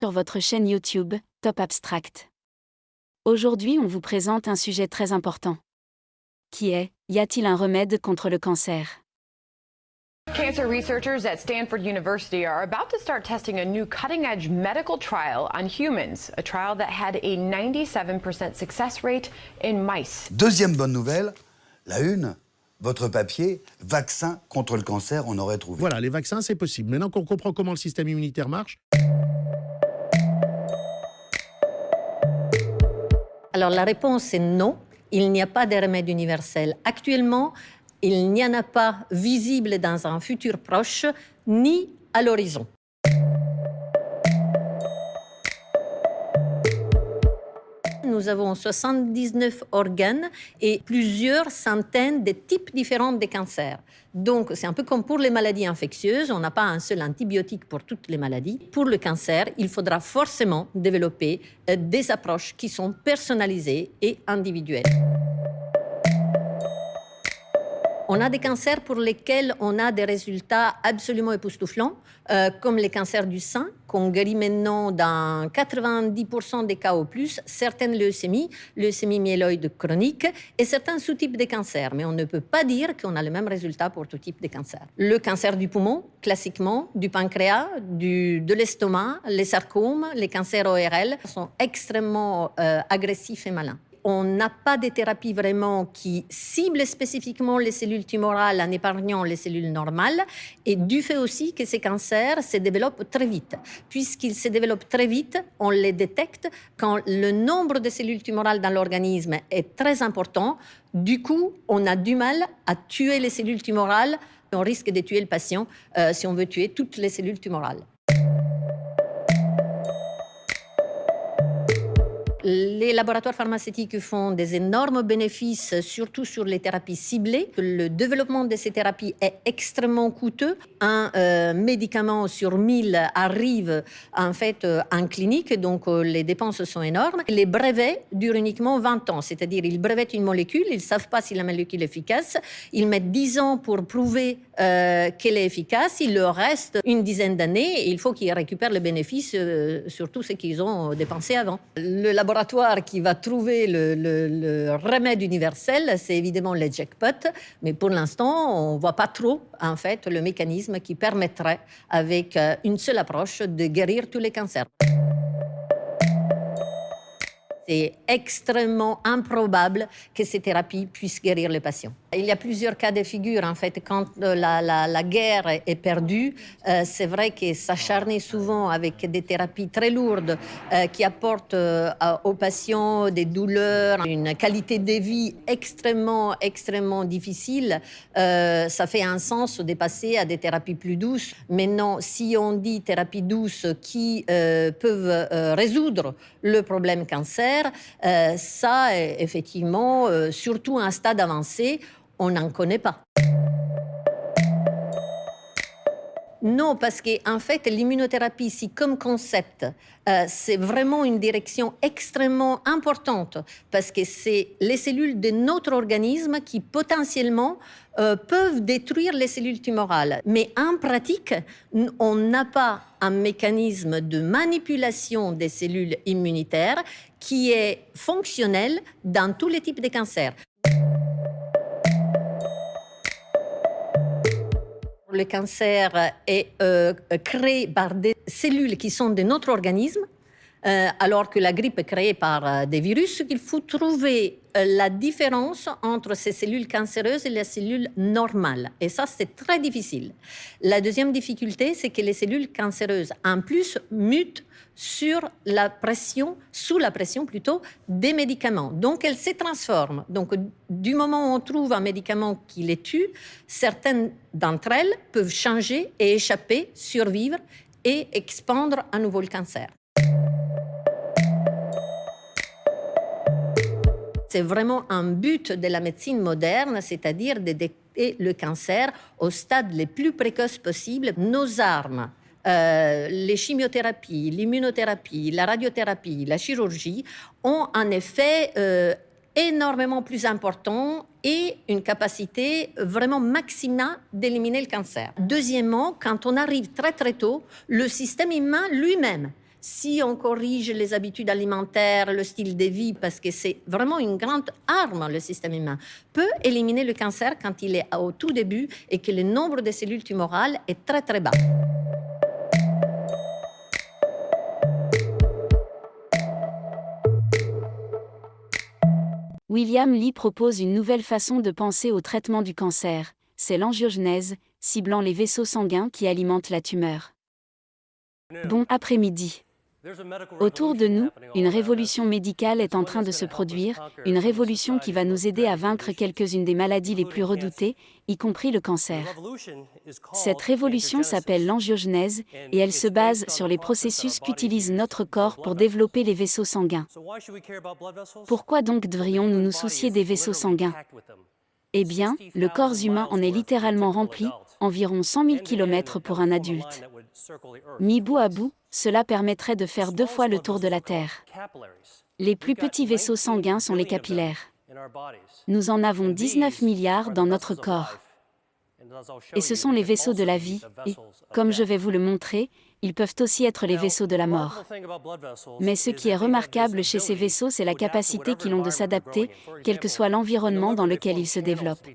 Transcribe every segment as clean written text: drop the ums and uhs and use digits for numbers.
Sur votre chaîne YouTube, Top Abstract. Aujourd'hui, on vous présente un sujet très important. Qui est, y a-t-il un remède contre le cancer? Cancer researchers at Stanford University are about to start testing a new cutting-edge medical trial on humans, a trial that had a 97% success rate in mice. Deuxième bonne nouvelle, la une, votre papier, vaccin contre le cancer, on aurait trouvé. Voilà, les vaccins, c'est possible. Maintenant qu'on comprend comment le système immunitaire marche. Alors la réponse est non, il n'y a pas de remède universel. Actuellement, il n'y en a pas visible dans un futur proche, ni à l'horizon. Nous avons 79 organes et plusieurs centaines de types différents de cancers. Donc, c'est un peu comme pour les maladies infectieuses, on n'a pas un seul antibiotique pour toutes les maladies. Pour le cancer, il faudra forcément développer des approches qui sont personnalisées et individuelles. On a des cancers pour lesquels on a des résultats absolument époustouflants, comme les cancers du sein, qu'on guérit maintenant dans 90% des cas au plus, certaines leucémies myéloïde chronique et certains sous-types de cancers. Mais on ne peut pas dire qu'on a le même résultat pour tout type de cancer. Le cancer du poumon, classiquement, du pancréas, de l'estomac, les sarcomes, les cancers ORL sont extrêmement agressifs et malins. On n'a pas de thérapie vraiment qui cible spécifiquement les cellules tumorales en épargnant les cellules normales et du fait aussi que ces cancers se développent très vite. Puisqu'ils se développent très vite, on les détecte quand le nombre de cellules tumorales dans l'organisme est très important. Du coup, on a du mal à tuer les cellules tumorales. On risque de tuer le patient si on veut tuer toutes les cellules tumorales. Les laboratoires pharmaceutiques font des énormes bénéfices, surtout sur les thérapies ciblées. Le développement de ces thérapies est extrêmement coûteux. Un médicament sur 1000 arrive en fait en clinique, donc les dépenses sont énormes. Les brevets durent uniquement 20 ans, c'est-à-dire ils brevettent une molécule, ils ne savent pas si la molécule est efficace. Ils mettent 10 ans pour prouver qu'elle est efficace. Il leur reste une dizaine d'années et il faut qu'ils récupèrent le bénéfice sur tout ce qu'ils ont dépensé avant. Le laboratoire qui va trouver le remède universel, c'est évidemment les jackpots, mais pour l'instant, on ne voit pas trop, en fait, le mécanisme qui permettrait, avec une seule approche, de guérir tous les cancers. C'est extrêmement improbable que ces thérapies puissent guérir les patients. Il y a plusieurs cas de figure. En fait, quand la guerre est perdue, c'est vrai que s'acharner souvent avec des thérapies très lourdes qui apportent aux patients des douleurs, une qualité de vie extrêmement difficile, ça fait un sens de passer à des thérapies plus douces. Maintenant, si on dit thérapies douces qui peuvent résoudre le problème cancer, ça, effectivement, surtout à un stade avancé, on n'en connaît pas. Non, parce qu'en fait, l'immunothérapie, ici, comme concept, c'est vraiment une direction extrêmement importante parce que c'est les cellules de notre organisme qui, potentiellement, peuvent détruire les cellules tumorales. Mais en pratique, on n'a pas un mécanisme de manipulation des cellules immunitaires qui est fonctionnel dans tous les types de cancers. Le cancer est créé par des cellules qui sont de notre organisme, alors que la grippe est créée par des virus. Il faut trouver la différence entre ces cellules cancéreuses et les cellules normales. Et ça, c'est très difficile. La deuxième difficulté, c'est que les cellules cancéreuses, en plus, mutent sous la pression des médicaments. Donc, elles se transforment. Donc, du moment où on trouve un médicament qui les tue, certaines d'entre elles peuvent changer et échapper, survivre et expandre à nouveau le cancer. C'est vraiment un but de la médecine moderne, c'est-à-dire de détecter le cancer au stade le plus précoce possible. Nos armes, les chimiothérapies, l'immunothérapie, la radiothérapie, la chirurgie ont un effet énormément plus important et une capacité vraiment maximale d'éliminer le cancer. Deuxièmement, quand on arrive très très tôt, le système humain lui-même Si on corrige les habitudes alimentaires, le style de vie, parce que c'est vraiment une grande arme, le système humain, peut éliminer le cancer quand il est au tout début et que le nombre de cellules tumorales est très très bas. William Li propose une nouvelle façon de penser au traitement du cancer, c'est l'angiogenèse, ciblant les vaisseaux sanguins qui alimentent la tumeur. Bon après-midi. Autour de nous, une révolution médicale est en train de se produire, une révolution qui va nous aider à vaincre quelques-unes des maladies les plus redoutées, y compris le cancer. Cette révolution s'appelle l'angiogenèse et elle se base sur les processus qu'utilise notre corps pour développer les vaisseaux sanguins. Pourquoi donc devrions-nous nous soucier des vaisseaux sanguins ? Eh bien, le corps humain en est littéralement rempli, environ 100 000 km pour un adulte. Mis bout à bout, cela permettrait de faire 2 fois le tour de la Terre. Les plus petits vaisseaux sanguins sont les capillaires. Nous en avons 19 milliards dans notre corps. Et ce sont les vaisseaux de la vie, et, comme je vais vous le montrer, ils peuvent aussi être les vaisseaux de la mort. Mais ce qui est remarquable chez ces vaisseaux, c'est la capacité qu'ils ont de s'adapter, quel que soit l'environnement dans lequel ils se développent.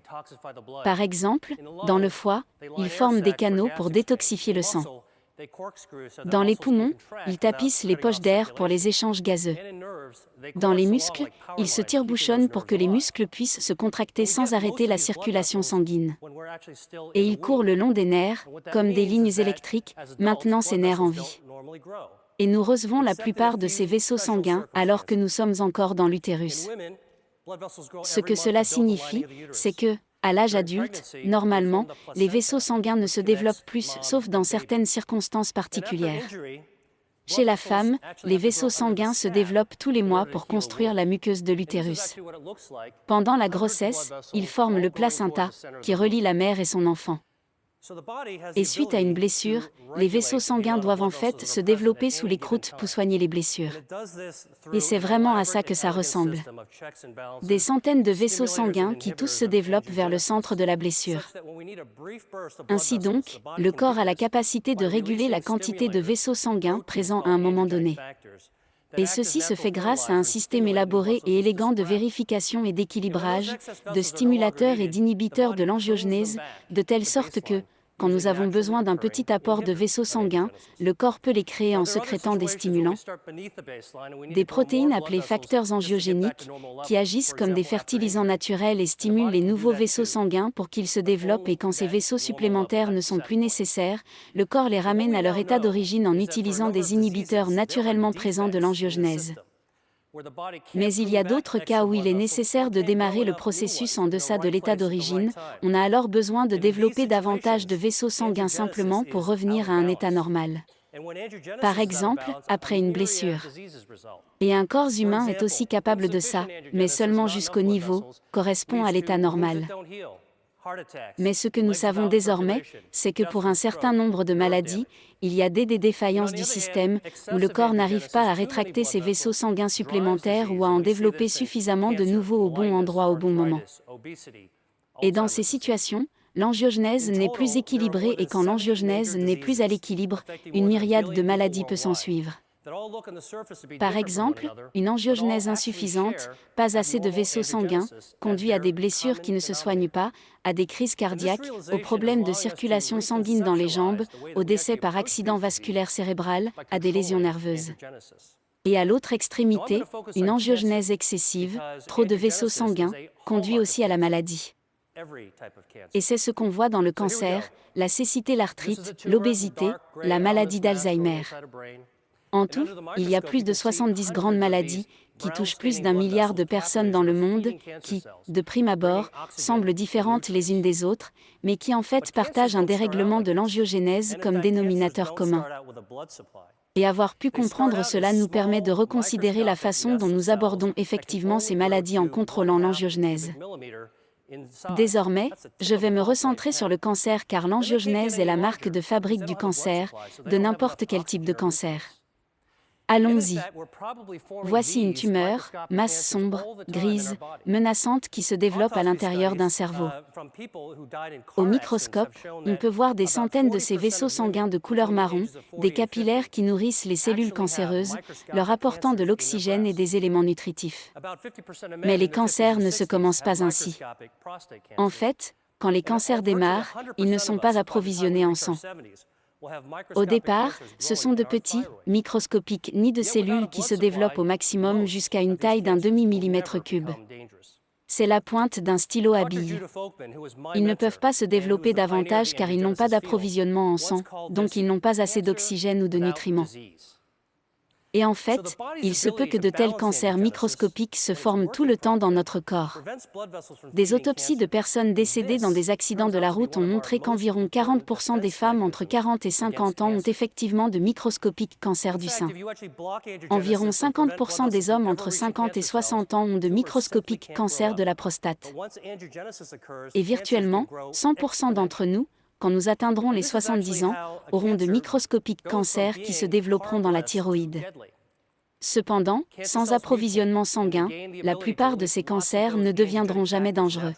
Par exemple, dans le foie, ils forment des canaux pour détoxifier le sang. Dans les poumons, ils tapissent les poches d'air pour les échanges gazeux. Dans les muscles, ils se tire-bouchonnent pour que les muscles puissent se contracter sans arrêter la circulation sanguine. Et ils courent le long des nerfs, comme des lignes électriques, maintenant ces nerfs en vie. Et nous recevons la plupart de ces vaisseaux sanguins alors que nous sommes encore dans l'utérus. Ce que cela signifie, c'est que, à l'âge adulte, normalement, les vaisseaux sanguins ne se développent plus sauf dans certaines circonstances particulières. Chez la femme, les vaisseaux sanguins se développent tous les mois pour construire la muqueuse de l'utérus. Pendant la grossesse, ils forment le placenta, qui relie la mère et son enfant. Et suite à une blessure, les vaisseaux sanguins doivent en fait se développer sous les croûtes pour soigner les blessures. Et c'est vraiment à ça que ça ressemble. Des centaines de vaisseaux sanguins qui tous se développent vers le centre de la blessure. Ainsi donc, le corps a la capacité de réguler la quantité de vaisseaux sanguins présents à un moment donné. Et ceci se fait grâce à un système élaboré et élégant de vérification et d'équilibrage, de stimulateurs et d'inhibiteurs de l'angiogenèse, de telle sorte que, quand nous avons besoin d'un petit apport de vaisseaux sanguins, le corps peut les créer en sécrétant des stimulants, des protéines appelées facteurs angiogéniques, qui agissent comme des fertilisants naturels et stimulent les nouveaux vaisseaux sanguins pour qu'ils se développent, et quand ces vaisseaux supplémentaires ne sont plus nécessaires, le corps les ramène à leur état d'origine en utilisant des inhibiteurs naturellement présents de l'angiogenèse. Mais il y a d'autres cas où il est nécessaire de démarrer le processus en deçà de l'état d'origine, on a alors besoin de développer davantage de vaisseaux sanguins simplement pour revenir à un état normal. Par exemple, après une blessure. Et un corps humain est aussi capable de ça, mais seulement jusqu'au niveau, correspond à l'état normal. Mais ce que nous savons désormais, c'est que pour un certain nombre de maladies, il y a des défaillances du système, où le corps n'arrive pas à rétracter ses vaisseaux sanguins supplémentaires ou à en développer suffisamment de nouveaux au bon endroit au bon moment. Et dans ces situations, l'angiogenèse n'est plus équilibrée, et quand l'angiogenèse n'est plus à l'équilibre, une myriade de maladies peut s'ensuivre. Par exemple, une angiogenèse insuffisante, pas assez de vaisseaux sanguins, conduit à des blessures qui ne se soignent pas, à des crises cardiaques, aux problèmes de circulation sanguine dans les jambes, au décès par accident vasculaire cérébral, à des lésions nerveuses. Et à l'autre extrémité, une angiogenèse excessive, trop de vaisseaux sanguins, conduit aussi à la maladie. Et c'est ce qu'on voit dans le cancer, la cécité, l'arthrite, l'obésité, la maladie d'Alzheimer. En tout, il y a plus de 70 grandes maladies, qui touchent plus d'1 milliard de personnes dans le monde, qui, de prime abord, semblent différentes les unes des autres, mais qui en fait partagent un dérèglement de l'angiogenèse comme dénominateur commun. Et avoir pu comprendre cela nous permet de reconsidérer la façon dont nous abordons effectivement ces maladies en contrôlant l'angiogenèse. Désormais, je vais me recentrer sur le cancer, car l'angiogenèse est la marque de fabrique du cancer, de n'importe quel type de cancer. Allons-y. Voici une tumeur, masse sombre, grise, menaçante qui se développe à l'intérieur d'un cerveau. Au microscope, on peut voir des centaines de ces vaisseaux sanguins de couleur marron, des capillaires qui nourrissent les cellules cancéreuses, leur apportant de l'oxygène et des éléments nutritifs. Mais les cancers ne se commencent pas ainsi. En fait, quand les cancers démarrent, ils ne sont pas approvisionnés en sang. Au départ, ce sont de petits, microscopiques nids de cellules qui se développent au maximum jusqu'à une taille d'un demi-millimètre cube. C'est la pointe d'un stylo à billes. Ils ne peuvent pas se développer davantage car ils n'ont pas d'approvisionnement en sang, donc ils n'ont pas assez d'oxygène ou de nutriments. Et en fait, il se peut que de tels cancers microscopiques se forment tout le temps dans notre corps. Des autopsies de personnes décédées dans des accidents de la route ont montré qu'environ 40% des femmes entre 40 et 50 ans ont effectivement de microscopiques cancers du sein. Environ 50% des hommes entre 50 et 60 ans ont de microscopiques cancers de la prostate. Et virtuellement, 100% d'entre nous, quand nous atteindrons les 70 ans, auront de microscopiques cancers qui se développeront dans la thyroïde. Cependant, sans approvisionnement sanguin, la plupart de ces cancers ne deviendront jamais dangereux.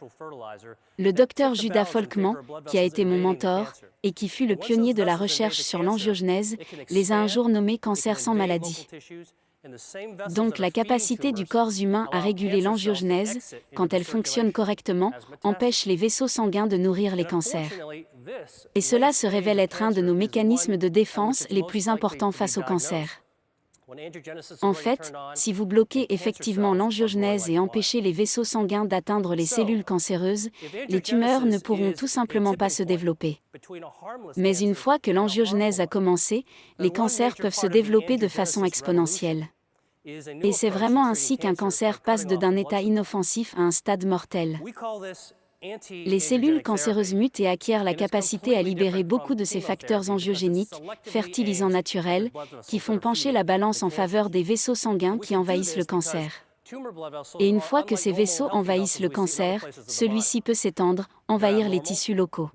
Le docteur Judah Folkman, qui a été mon mentor, et qui fut le pionnier de la recherche sur l'angiogenèse, les a un jour nommés cancers sans maladie. Donc la capacité du corps humain à réguler l'angiogenèse, quand elle fonctionne correctement, empêche les vaisseaux sanguins de nourrir les cancers. Et cela se révèle être un de nos mécanismes de défense les plus importants face au cancer. En fait, si vous bloquez effectivement l'angiogenèse et empêchez les vaisseaux sanguins d'atteindre les cellules cancéreuses, les tumeurs ne pourront tout simplement pas se développer. Mais une fois que l'angiogenèse a commencé, les cancers peuvent se développer de façon exponentielle. Et c'est vraiment ainsi qu'un cancer passe d'un état inoffensif à un stade mortel. Les cellules cancéreuses mutent et acquièrent la capacité à libérer beaucoup de ces facteurs angiogéniques, fertilisants naturels, qui font pencher la balance en faveur des vaisseaux sanguins qui envahissent le cancer. Et une fois que ces vaisseaux envahissent le cancer, celui-ci peut s'étendre, envahir les tissus locaux.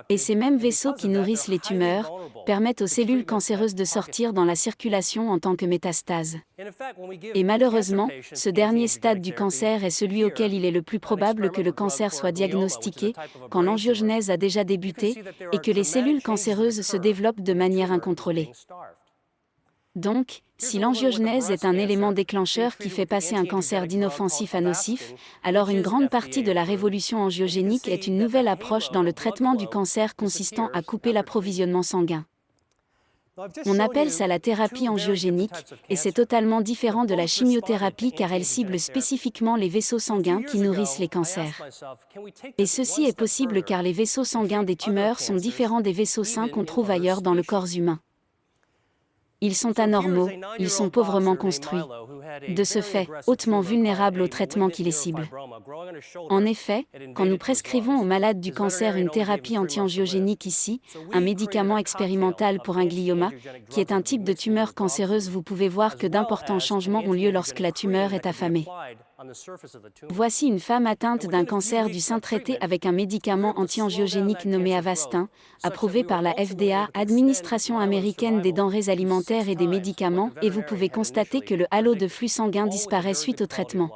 Et ces mêmes vaisseaux qui nourrissent les tumeurs permettent aux cellules cancéreuses de sortir dans la circulation en tant que métastase. Et malheureusement, ce dernier stade du cancer est celui auquel il est le plus probable que le cancer soit diagnostiqué, quand l'angiogenèse a déjà débuté, et que les cellules cancéreuses se développent de manière incontrôlée. Donc, si l'angiogenèse est un élément déclencheur qui fait passer un cancer d'inoffensif à nocif, alors une grande partie de la révolution angiogénique est une nouvelle approche dans le traitement du cancer consistant à couper l'approvisionnement sanguin. On appelle ça la thérapie angiogénique, et c'est totalement différent de la chimiothérapie car elle cible spécifiquement les vaisseaux sanguins qui nourrissent les cancers. Et ceci est possible car les vaisseaux sanguins des tumeurs sont différents des vaisseaux sains qu'on trouve ailleurs dans le corps humain. Ils sont anormaux, ils sont pauvrement construits. De ce fait, hautement vulnérables au traitement qui les cible. En effet, quand nous prescrivons aux malades du cancer une thérapie anti-angiogénique ici, un médicament expérimental pour un glioma, qui est un type de tumeur cancéreuse, vous pouvez voir que d'importants changements ont lieu lorsque la tumeur est affamée. Voici une femme atteinte d'un cancer du sein traité avec un médicament anti-angiogénique nommé Avastin, approuvé par la FDA, Administration américaine des denrées alimentaires et des médicaments, et vous pouvez constater que le halo de flux sanguin disparaît suite au traitement.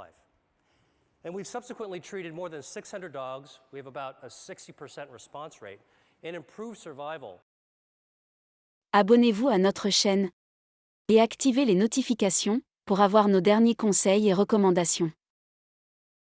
Abonnez-vous à notre chaîne et activez les notifications pour avoir nos derniers conseils et recommandations.